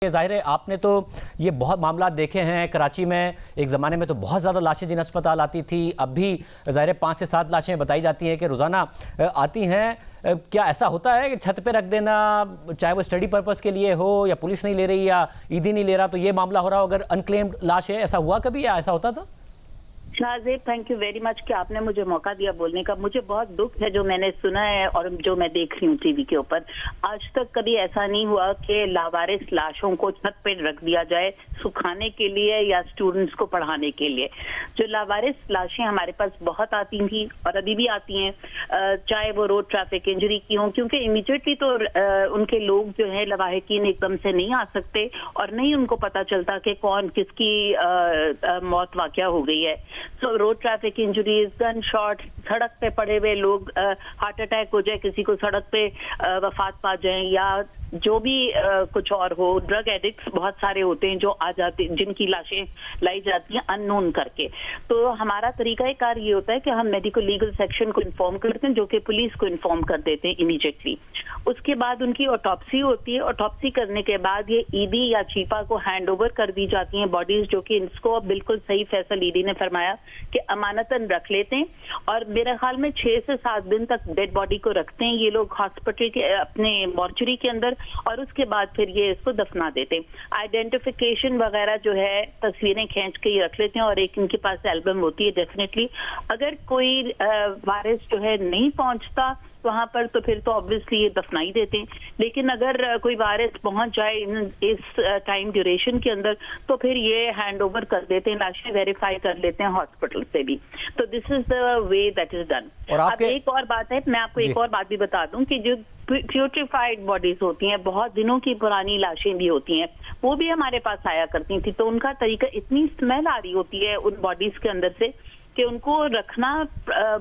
जाहिर है आपने तो ये बहुत मामला देखे हैं। कराची में एक ज़माने में तो बहुत ज़्यादा लाशें जिन अस्पताल आती थी, अब भी जाहिर है 5 से 7 लाशें बताई जाती हैं कि रोज़ाना आती हैं। क्या ऐसा होता है कि छत पे रख देना, चाहे वो स्टडी पर्पस के लिए हो या पुलिस नहीं ले रही या ईदी नहीं ले रहा, तो ये मामला हो रहा हो अगर अनक्लेम्ड लाश है, ऐसा हुआ कभी या ऐसा होता था? Shahzeb, thank you very much कि आपने मुझे मौका दिया बोलने का। मुझे बहुत दुख है जो मैंने सुना है और जो मैं देख रही हूँ टीवी के ऊपर। आज तक कभी ऐसा नहीं हुआ कि लावारिस लाशों को छत पे रख दिया जाए सुखाने के लिए या स्टूडेंट्स को पढ़ाने के लिए। जो लावारिस लाशें हमारे पास बहुत आती थी और अभी भी आती हैं, चाहे वो रोड ट्रैफिक इंजरी की हों, क्योंकि इमीडिएटली तो उनके लोग जो है लवाहिकीन एकदम से नहीं आ सकते और नहीं उनको पता चलता कि कौन किसकी मौत वाक़या हो गई है। So road traffic injuries, gunshot, सड़क पे पड़े हुए लोग, हार्ट अटैक हो जाए किसी को, सड़क पे वफात पा जाए या जो भी कुछ और हो। ड्रग एडिक्ट्स बहुत सारे होते हैं जो आ जाते, जिनकी लाशें लाई जाती हैं अननोन करके। तो हमारा तरीकाकार ये होता है कि हम मेडिकल लीगल सेक्शन को इन्फॉर्म करते हैं, जो कि पुलिस को इन्फॉर्म कर देते हैं इमीडिएटली। उसके बाद उनकी ऑटोप्सी होती है। ऑटोप्सी करने के बाद ये ईडी या चीपा को हैंड ओवर कर दी जाती हैं बॉडीज, जो कि इसको बिल्कुल सही फैसल ईडी ने फरमाया कि अमानतन रख लेते हैं और मेरे ख्याल में 6 से 7 दिन तक डेड बॉडी को रखते हैं ये लोग हॉस्पिटल के अपने मॉर्चरी के अंदर, और उसके बाद फिर ये इसको दफना देते हैं। आइडेंटिफिकेशन वगैरह जो है तस्वीरें खींच के ही रख लेते हैं और एक इनके पास एल्बम होती है। डेफिनेटली अगर कोई वारिस जो है नहीं पहुंचता वहां पर तो फिर तो ऑब्वियसली ये दफना ही देते हैं, लेकिन अगर कोई वारिस पहुंच जाए इस टाइम ड्यूरेशन के अंदर तो फिर ये हैंड ओवर कर देते हैं, लाशें वेरीफाई कर लेते हैं हॉस्पिटल से भी। तो this is the way that is done. अब एक और बात है, मैं आपको एक और बात भी बता दूं कि जो प्यूट्रिफाइड बॉडीज होती हैं, बहुत दिनों की पुरानी लाशें भी होती हैं, वो भी हमारे पास आया करती थी। तो उनका तरीका, इतनी स्मेल आ रही होती है उन बॉडीज के अंदर से कि उनको रखना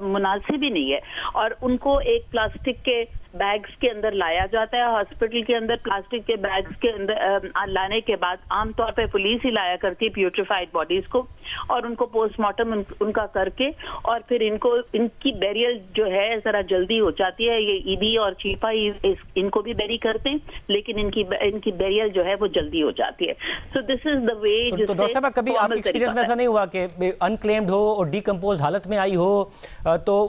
मुनासिब ही नहीं है और उनको एक प्लास्टिक के बैग्स के अंदर लाया जाता है हॉस्पिटल के अंदर। प्लास्टिक के बैग्स के अंदर लाने के बाद आमतौर पे पुलिस ही लाया करती है प्यूट्रिफाइड बॉडीज को और उनको पोस्टमार्टम उनका करके और फिर इनकी बेरियल जो है जरा जल्दी हो जाती है। ये ईडी और चीपा इनको भी बेरी करते हैं, लेकिन इनकी बेरियल जो है वो जल्दी हो जाती है। So this is the way. तो डॉक्टर साहब, कभी आपके एक्सपीरियंस में ऐसा नहीं हुआ कि अनक्लेम्ड हो और डीकम्पोज हालत में आई हो तो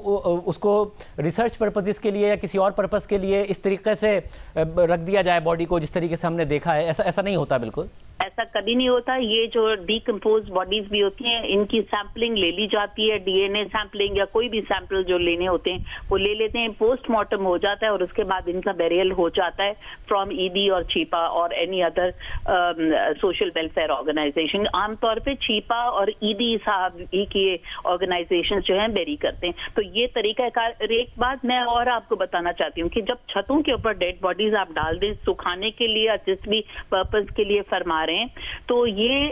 उसको रिसर्च पर्पसेस के लिए या किसी और पर्पस के लिए इस तरीके से रख दिया जाए बॉडी को, जिस तरीके से हमने देखा है? ऐसा नहीं होता बिल्कुल? ऐसा कभी नहीं होता। ये जो डीकम्पोज बॉडीज भी होती हैं, इनकी सैंपलिंग ले ली जाती है, डीएनए सैंपलिंग या कोई भी सैंपल जो लेने होते हैं वो ले लेते हैं, पोस्टमार्टम हो जाता है और उसके बाद इनका बेरियल हो जाता है फ्रॉम ईडी और चीपा और any other social welfare organisation. आमतौर पे चीपा और ईडी साहब ही की ऑर्गेनाइजेशन जो है बेरी करते हैं। तो ये तरीका कार। एक बात मैं और आपको बताना चाहती हूँ कि जब छतों के ऊपर डेड बॉडीज आप डाल दें सुखाने के लिए या जिस भी पर्पज के लिए फरमा रहे हैं, तो ये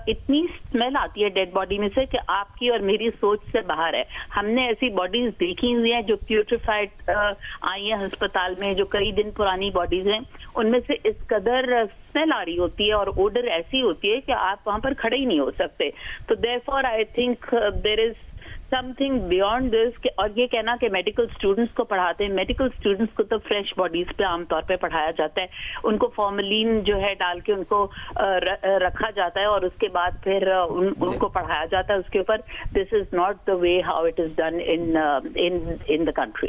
इतनी स्मेल आती है डेड बॉडी में से कि आपकी और मेरी सोच से बाहर है। हमने ऐसी बॉडीज देखी हुई हैं जो प्यूट्रिफाइड आई हैं अस्पताल में, जो कई दिन पुरानी बॉडीज हैं, उनमें से इस कदर स्मेल आ रही होती है और ओडर ऐसी होती है कि आप वहां पर खड़े ही नहीं हो सकते। तो therefore I think there is something beyond this. और ये कहना कि मेडिकल स्टूडेंट्स को पढ़ाते हैं, मेडिकल स्टूडेंट्स को तो फ्रेश बॉडीज पे आमतौर पे पढ़ाया जाता है, उनको फॉर्मलिन जो है डाल के उनको रखा जाता है और उसके बाद फिर उनको पढ़ाया जाता है उसके ऊपर। This is not the way how it is done in the country.